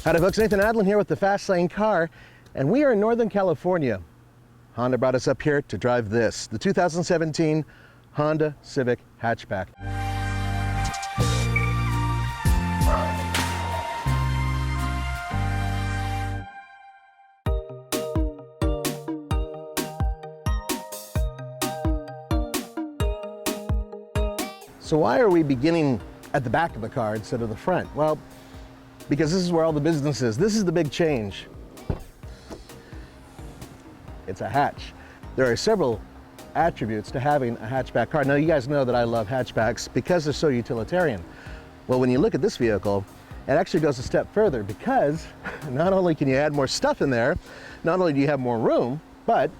Howdy folks, Nathan Adlin here with the Fast Lane Car, and we are in Northern California. Honda brought us up here to drive this, the 2017 Honda Civic Hatchback. So why are we beginning at the back of the car instead of the front? Well, because this is where all the business is. This is the big change. It's a hatch. There are several attributes to having a hatchback car. Now, you guys know that I love hatchbacks because they're so utilitarian. Well, when you look at this vehicle, it actually goes a step further because not only can you add more stuff in there, not only do you have more room, but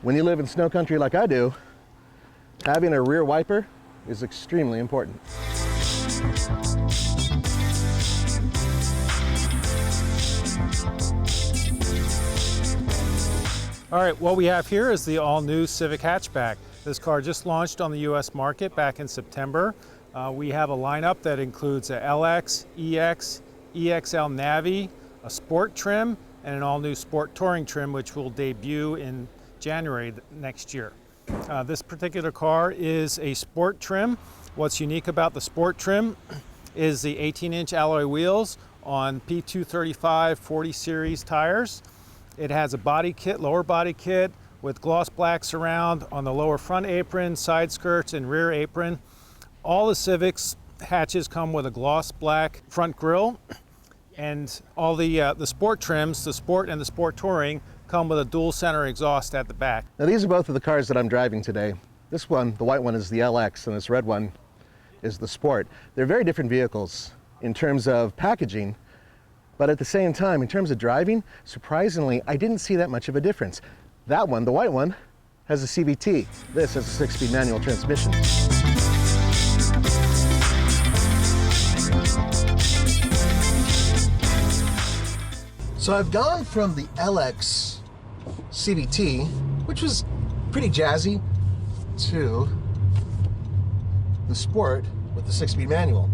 when you live in snow country like I do, having a rear wiper is extremely important. All right, what we have here is the all-new Civic Hatchback. This car just launched on the US market back in September. We have a lineup that includes a LX, EX, EXL Navi, a Sport trim, and an all-new Sport Touring trim, which will debut in January next year. This particular car is a Sport trim. What's unique about the Sport trim is the 18-inch alloy wheels on P235 40 series tires. It has a body kit, lower body kit with gloss black surround on the lower front apron, side skirts, and rear apron. All the Civics hatches come with a gloss black front grille, and all the Sport trims, the Sport and the Sport Touring, come with a dual center exhaust at the back. Now, these are both of the cars that I'm driving today. This one, the white one, is the LX, and this red one is the Sport. They're very different vehicles in terms of packaging, but at the same time, in terms of driving, surprisingly, I didn't see that much of a difference. That one, the white one, has a CVT. This has a 6-speed manual transmission. So I've gone from the LX CVT, which was pretty jazzy, to the Sport with the 6-speed manual.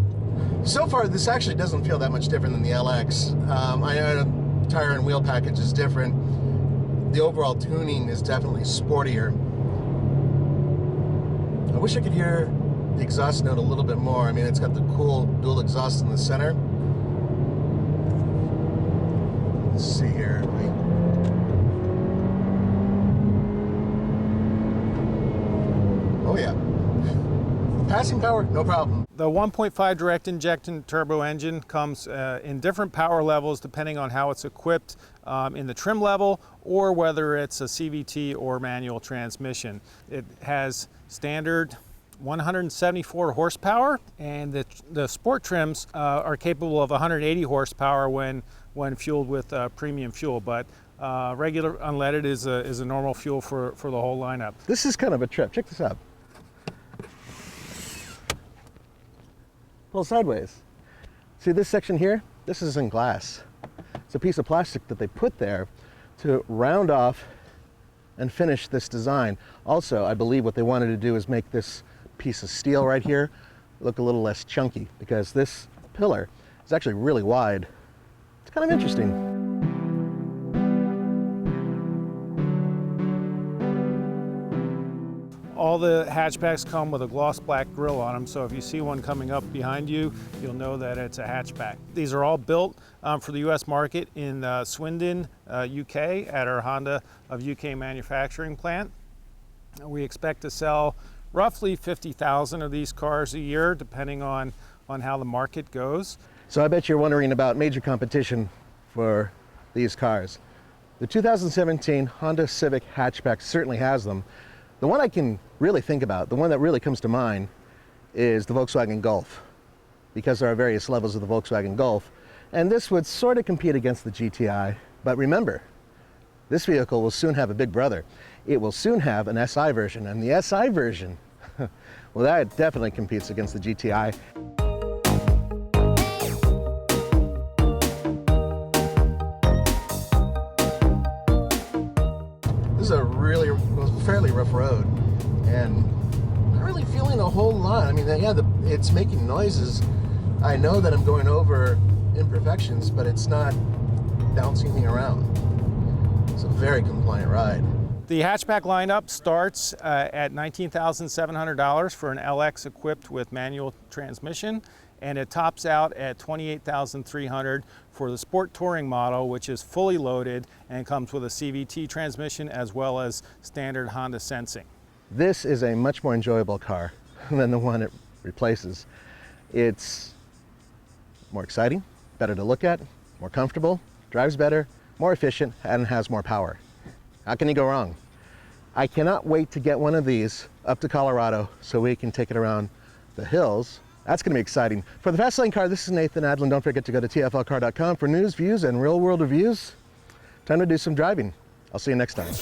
So far, this actually doesn't feel that much different than the LX. I know the tire and wheel package is different. The overall tuning is definitely sportier. I wish I could hear the exhaust note a little bit more. I mean, it's got the cool dual exhaust in the center. Let's see here. Oh yeah. Passing power, no problem. The 1.5 direct injection turbo engine comes in different power levels depending on how it's equipped in the trim level or whether it's a CVT or manual transmission. It has standard 174 horsepower, and the Sport trims are capable of 180 horsepower when fueled with premium fuel, but regular unleaded is a normal fuel for the whole lineup. This is kind of a trip. Check this out. Pull sideways. See this section here? This is in glass. It's a piece of plastic that they put there to round off and finish this design. Also, I believe what they wanted to do is make this piece of steel right here look a little less chunky, because this pillar is actually really wide. It's kind of interesting. All the hatchbacks come with a gloss black grille on them, so if you see one coming up behind you, you'll know that it's a hatchback. These are all built for the US market in Swindon, UK, at our Honda of UK manufacturing plant. We expect to sell roughly 50,000 of these cars a year, depending on how the market goes. So I bet you're wondering about major competition for these cars. The 2017 Honda Civic Hatchback certainly has them. The one I can really think about, the one that really comes to mind, is the Volkswagen Golf, because there are various levels of the Volkswagen Golf, and this would sort of compete against the GTI. But remember, this vehicle will soon have a big brother. It will soon have an SI version, and the SI version, well, that definitely competes against the GTI. This is a really fairly rough road, and not really feeling a whole lot. I mean, yeah, it's making noises I know that I'm going over imperfections, but it's not bouncing me around. It's a very compliant ride. The hatchback lineup starts at $19,700 for an LX equipped with manual transmission, and it tops out at $28,300 for the Sport Touring model, which is fully loaded and comes with a CVT transmission as well as standard Honda Sensing. This is a much more enjoyable car than the one it replaces. It's more exciting, better to look at, more comfortable, drives better, more efficient, and has more power. How can you go wrong? I cannot wait to get one of these up to Colorado so we can take it around the hills. That's going to be exciting. For the Fast Lane Car, this is Nathan Adlin. Don't forget to go to tflcar.com for news, views, and real-world reviews. Time to do some driving. I'll see you next time.